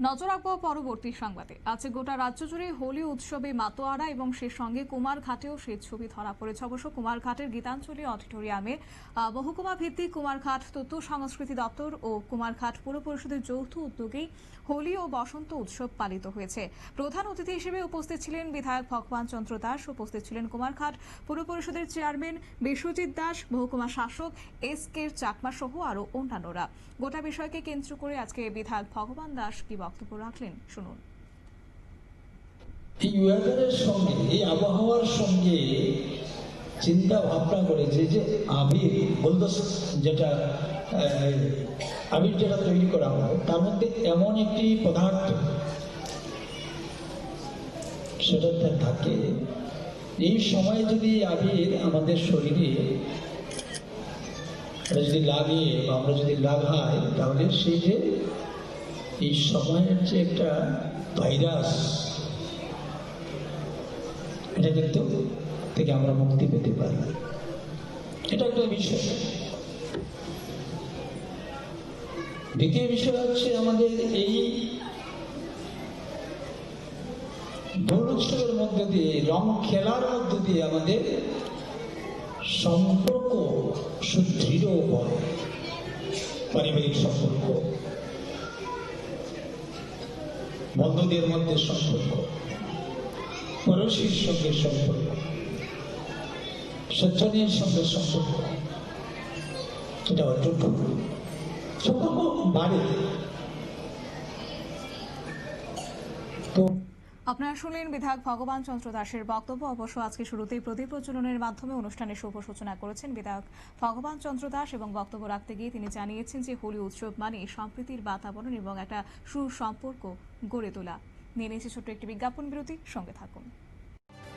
নজর রাখবো পরবর্তী সংবাদে। আজ গোটা রাজ্য জুড়ে হোলি উৎসবে মাতোয়ারা এবং সে সঙ্গে কুমারঘাটেও সে ছবি ধরা পড়েছে। অবশ্য কুমারঘাটের গীতাঞ্জলি অডিটোরিয়ামে মহকুমা ভিত্তিক কুমারঘাট তথ্য সংস্কৃতি দপ্তর ও কুমারঘাট পুর পরিষদের যৌথ উদ্যোগেই হোলি ও বসন্ত উৎসব পালিত হয়েছে। প্রধান অতিথি হিসেবে উপস্থিত ছিলেন বিধায়ক ভগবান চন্দ্র দাস, উপস্থিত ছিলেন কুমারঘাট পুর পরিষদের চেয়ারম্যান বিশ্বজিৎ দাস, মহকুমা শাসক SK চাকমা সহ আরও অন্যান্যরা। গোটা বিষয়কে কেন্দ্র করে আজকে বিধায়ক ভগবান দাস কি বক্তব্য রাখলেন শুনুন। এই ওয়েদারের সঙ্গে, এই আবহাওয়ার সঙ্গে চিন্তা ভাবনা করেছে যে আবির বলতো যেটা আবির যেটা তৈরি করা হয় তার মধ্যে এমন একটি পদার্থ সেটাতে থাকে, এই সময় যদি আবির আমাদের শরীরে যদি লাগে বা আমরা যদি লাগাই তাহলে সেই যে এই সময়ের যে একটা ভাইরাস, এটা কিন্তু থেকে আমরা মুক্তি পেতে পারি। এটা একটা বিষয়। দ্বিতীয় বিষয় হচ্ছে আমাদের এই দোল উৎসবের মধ্য দিয়ে, রং খেলার মধ্য দিয়ে আমাদের সম্পর্ক সুদৃঢ় হয়, পারিবারিক সম্পর্ক, বন্ধুদের মধ্যে সম্পর্ক, পড়োশীর সঙ্গে সম্পর্ক, সজ্জনের সঙ্গে সম্পর্ক, এটা অর্জন করব, সম্পর্ক বাড়ে। তো আপনারা শুনলেন বিধায়ক ভগবান চন্দ্র দাসের বক্তব্য। অবশ্য আজকে শুরুতেই প্রদীপ প্রজ্বলনের মাধ্যমে অনুষ্ঠানের শুভ সূচনা করেছেন বিধায়ক ভগবান চন্দ্র দাস এবং বক্তব্য রাখতে গিয়ে তিনি জানিয়েছেন যে হোলি উৎসব মানে সম্প্রীতির বাতাবরণ এবং একটা সুসম্পর্ক গড়ে তোলা। নিয়ে নিয়েছে ছোট্ট একটি বিজ্ঞাপন বিরতি, সঙ্গে থাকুন।